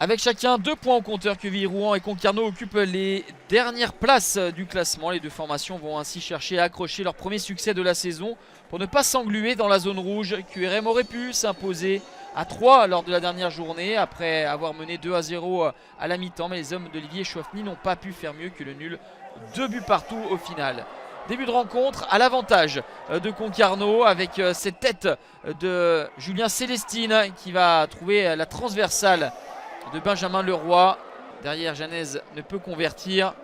Avec chacun 2 points au compteur, Quevilly-Rouen et Concarneau occupent les dernières places du classement. Les deux formations vont ainsi chercher à accrocher leur premier succès de la saison pour ne pas s'engluer dans la zone rouge. QRM aurait pu s'imposer à 3 lors de la dernière journée après avoir mené 2-0 à la mi-temps, mais les hommes d'Olivier Chouafny n'ont pas pu faire mieux que le nul, 2 buts partout au final. Début de rencontre à l'avantage de Concarneau avec cette tête de Julien Célestine qui va trouver la transversale de Benjamin Leroy. Derrière, Janez ne peut convertir.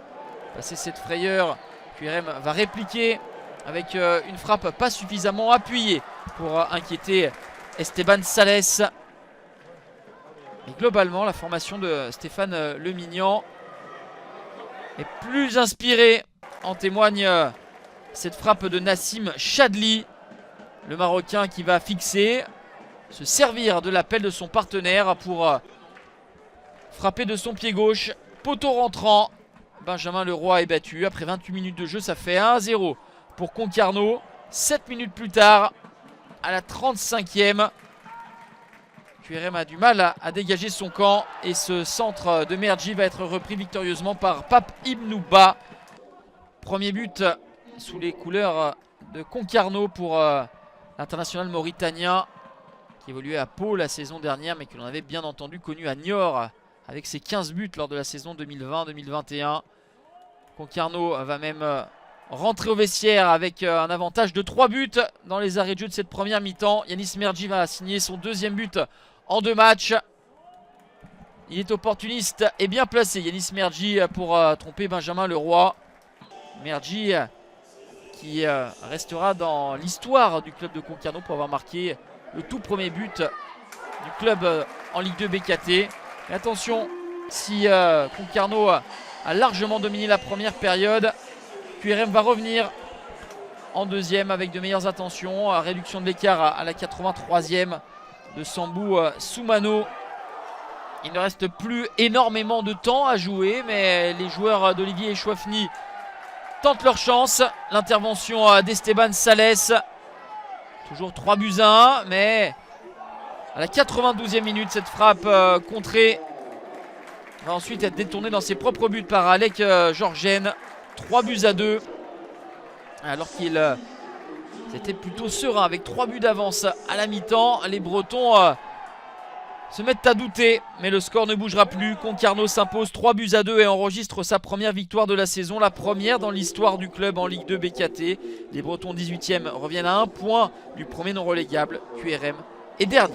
Passer cette frayeur, QRM va répliquer avec une frappe pas suffisamment appuyée pour inquiéter Esteban Sales. Et globalement, la formation de Stéphane Lemignan est plus inspirée. En témoigne cette frappe de Nassim Chadli, le Marocain qui va fixer, se servir de l'appel de son partenaire pour frapper de son pied gauche, poteau rentrant. Benjamin Leroy est battu. Après 28 minutes de jeu, ça fait 1-0 pour Concarneau. 7 minutes plus tard, à la 35e, QRM a du mal à dégager son camp. Et ce centre de Mergi va être repris victorieusement par Pape Ibnouba. Premier but sous les couleurs de Concarneau pour l'international mauritanien qui évoluait à Pau la saison dernière, mais que l'on avait bien entendu connu à Niort avec ses 15 buts lors de la saison 2020-2021. Concarneau va même rentrer au vestiaire avec un avantage de 3 buts dans les arrêts de jeu de cette première mi-temps. Yanis Mergi va signer son deuxième but en 2 matchs. Il est opportuniste et bien placé, Yanis Mergi, pour tromper Benjamin Leroy. Mergi qui restera dans l'histoire du club de Concarneau pour avoir marqué le tout premier but du club en Ligue 2 BKT. Mais attention, si Concarneau a largement dominé la première période, QRM va revenir en deuxième avec de meilleures intentions. Réduction de l'écart à la 83e de Sambou Soumano. Il ne reste plus énormément de temps à jouer, mais les joueurs d'Olivier Chouafny tentent leur chance. L'intervention d'Esteban Sales. Toujours 3 buts à 1, mais à la 92e minute, cette frappe contrée va ensuite être détournée dans ses propres buts par Alec Georgen. 3 buts à 2. Alors qu'il était plutôt serein avec 3 buts d'avance à la mi-temps. Les Bretons se mettent à douter, mais le score ne bougera plus. Concarneau s'impose 3 buts à 2 et enregistre sa première victoire de la saison, la première dans l'histoire du club en Ligue 2 BKT. Les Bretons 18e reviennent à 1 point du premier non relégable. QRM est dernier.